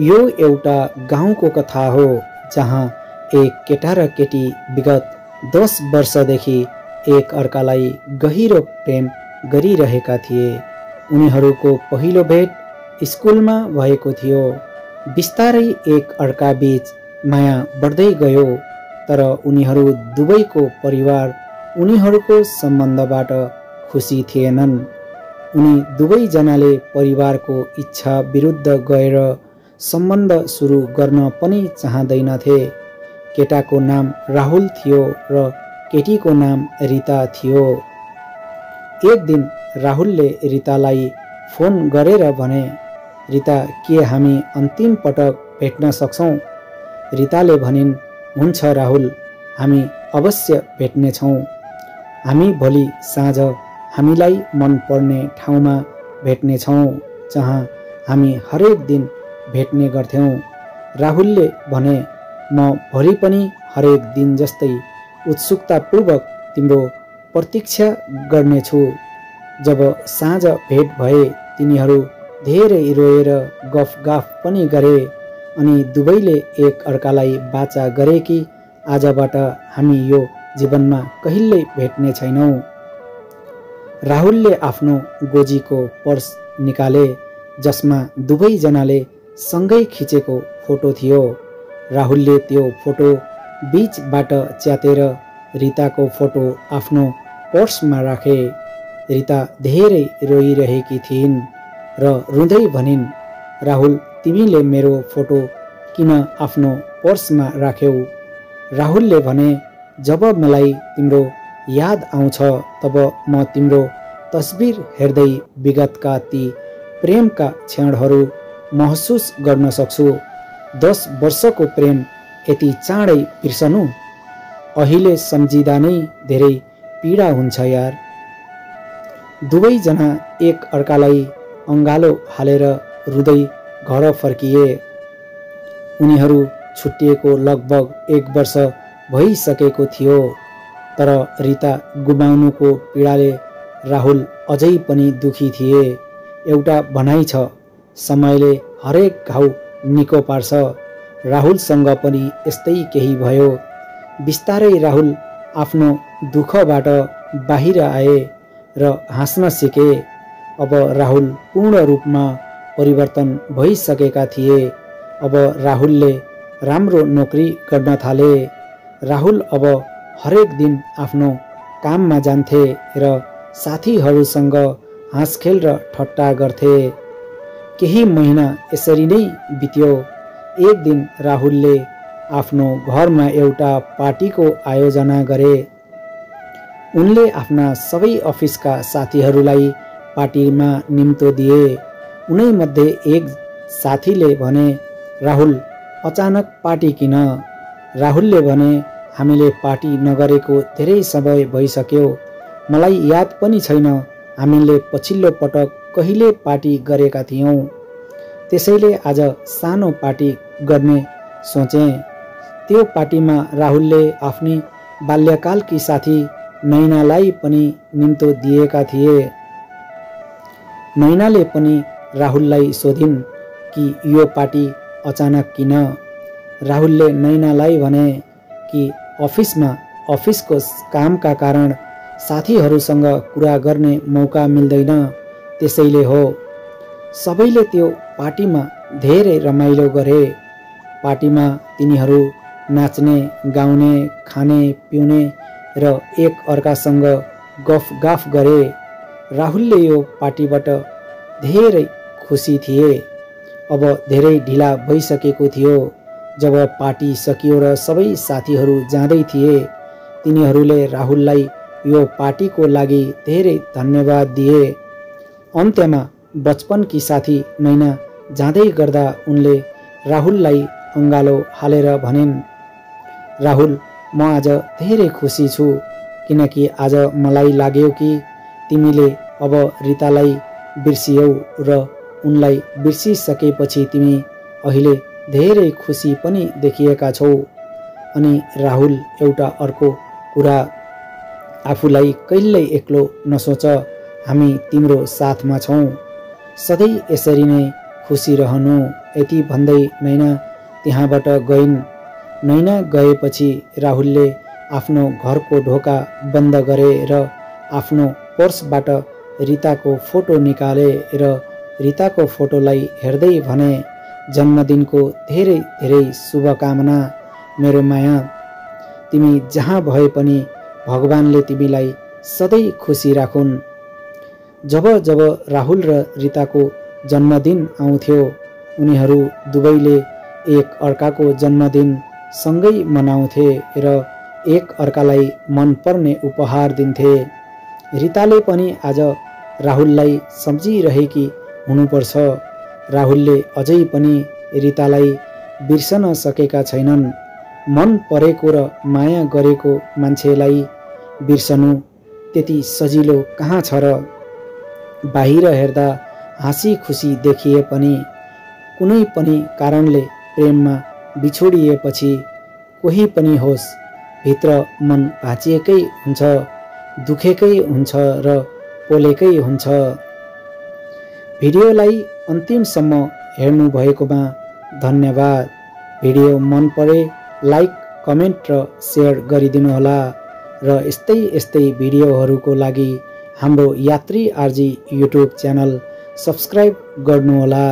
यो एउटा गाउँको कथा हो जहाँ एक केटा र केटी विगत 10 वर्षदेखि एक अर्कालाई गहिरो प्रेम गरिरहेका थिए। उनीहरूको पहिलो भेट स्कुलमा भएको थियो। बिस्तारै एक अर्का बीच माया बढ्दै गयो, तर उनीहरू दुवैको परिवार उनीहरूको सम्बन्धबाट खुसी थिएनन्। उनी दुवैजनाले परिवारको इच्छा विरुद्ध गएर सम्बन्ध सुरु गर्न पनि चाहँदैनथे। केटाको नाम राहुल थियो र केटीको नाम रिता थियो। एक दिन राहुलले रितालाई फोन गरेर भने, रिता, के हामी अन्तिम पटक भेट्न सक्छौँ? रिताले भनिन्, हुन्छ राहुल, हामी अवश्य भेट्नेछौँ। हामी भोलि साँझ हामीलाई मन पर्ने ठाउँमा भेट्नेछौँ जहाँ हामी हरेक दिन भेट्ने गर्थ्यौँ। राहुलले भने, म भोलि पनि हरेक दिन जस्तै उत्सुकतापूर्वक तिम्रो प्रतीक्षा गर्नेछु। जब साँझ भेट भए तिनीहरू धेरै रोएर गफगाफ पनि गरे अनि दुवैले एक अर्कालाई वाचा गरे कि आजबाट हामी यो जीवनमा कहिल्यै भेट्ने छैनौँ। राहुलले आफ्नो गोजीको पर्स निकाले जसमा दुवैजनाले सँगै खिचेको फोटो थियो। राहुलले त्यो फोटो बीचबाट च्यातेर रिताको फोटो आफ्नो पर्समा राखे। रिता धेरै रोइरहेकी थिइन् र रुँदै भनिन्, राहुल, तिमीले मेरो फोटो किन आफ्नो पर्समा राख्यौ? राहुलले भने, जब मलाई तिम्रो याद आउँछ तब म तिम्रो तस्बिर हेर्दै विगतका ती प्रेमका क्षणहरू महसुस गर्न सक्छु। 10 वर्षको प्रेम यति चाँडै बिर्सनु? अहिले सम्झिँदा नै धेरै पीडा हुन्छ यार। दुवैजना एक अर्कालाई अँगालो हालेर रुँदै घर फर्किए। उनीहरू छुट्टिएको लगभग 1 वर्ष भइसकेको थियो, तर रिता गुमाउनुको पीडाले राहुल अझै पनि दुखी थिए। एउटा भनाइ छ, समयले हरेक घाउ निको पार्छ। राहुलसँग पनि यस्तै केही भयो। बिस्तारै राहुल आफ्नो दुःखबाट बाहिर आए र हाँस्न सिके। अब राहुल पूर्ण रूपमा परिवर्तन भइसकेका थिए। अब राहुलले राम्रो नोकरी गर्न थाले। राहुल अब हरेक दिन आफ्नो काममा जान्थे र साथीहरूसँग हाँसखेल र ठट्टा गर्थे। केही महिना यसरी नै बित्यो। एक दिन राहुलले आफ्नो घरमा एउटा पार्टीको आयोजना गरे। उनले आफ्ना सबै अफिसका साथीहरूलाई पार्टीमा निम्तो दिए। उनैमध्ये एक साथीले भने, राहुल, अचानक पार्टी किन? राहुलले भने, हामीले पार्टी नगरेको धेरै समय भइसक्यो। मलाई याद पनि छैन हामीले पछिल्लो पटक कहिले पार्टी गरेका थियौँ। त्यसैले आज सानो पार्टी गर्ने सोचे। त्यो पार्टीमा राहुलले आफ्नी बाल्यकालकी साथी नैनालाई पनि निम्तो दिएका थिए। नैनाले पनि राहुललाई सोधिन् कि यो पार्टी अचानक किन? राहुलले नैनालाई भने कि अफिसको कामका कारण साथीहरूसँग कुरा गर्ने मौका मिल्दैन, त्यसैले हो। सबैले त्यो पार्टीमा धेरै रमाइलो गरे। पार्टीमा तिनीहरू नाच्ने, गाउने, खाने, पिउने र एक अर्कासँग गफगाफ गरे। राहुलले यो पार्टीबाट धेरै खुसी थिए। अब धेरै ढिला भइसकेको थियो। जब पार्टी सकियो र सबै साथीहरू जाँदै थिए, तिनीहरूले राहुललाई यो पार्टीको लागि धेरै धन्यवाद दिए। अन्त्यमा बचपनकी साथी नैना जाँदै गर्दा उनले राहुललाई अँगालो हालेर भनिन्, राहुल, म आज धेरै खुसी छु किनकि आज मलाई लाग्यो कि तिमीले अब रितालाई बिर्सियौ र उनलाई बिर्सिसकेपछि तिमी अहिले धेरै खुसी पनि देखिएका छौ। अनि राहुल, एउटा अर्को कुरा, आफूलाई कहिल्यै एक्लो नसोच, हामी तिम्रो साथमा छौँ। सधैँ यसरी नै खुसी रहनु यति भन्दै नैना त्यहाँबाट गइन्। नैना गएपछि राहुलले आफ्नो घरको ढोका बन्द गरे र आफ्नो पर्सबाट रिताको फोटो निकाले र रिताको फोटोलाई हेर्दै भने, जन्मदिनको धेरै धेरै शुभकामना मेरो माया। तिमी जहाँ भए पनि भगवानले तिमीलाई सधैँ खुसी राखुन्। जब जब राहुल र रिताको जन्मदिन आउँथ्यो उनीहरू दुवैले एक अर्काको जन्मदिन सँगै मनाउँथे र एक अर्कालाई मनपर्ने उपहार दिन्थे। रिताले पनि आज राहुललाई सम्झिरहेकी हुनुपर्छ। राहुलले अझै पनि रितालाई बिर्सन सकेका छैनन्। मन परेको र माया गरेको मान्छेलाई बिर्सनु त्यति सजिलो कहाँ छ र। बाहिर हेर्दा हाँसी खुसी देखिए पनि कुनै पनि कारणले प्रेममा बिछोडिएपछि कोही पनि होस् भित्र मन भाँचिएकै हुन्छ, दुखेकै हुन्छ र पोलेकै हुन्छ। भिडियोलाई अन्तिमसम्म हेर्नु भएकोमा धन्यवाद। भिडियो मन परे लाइक, कमेन्ट र सेयर गरिदिनुहोला र यस्तै भिडियोहरूको लागि हाम्रो यात्री आरजी युट्युब च्यानल सब्स्क्राइब गर्नुहोला।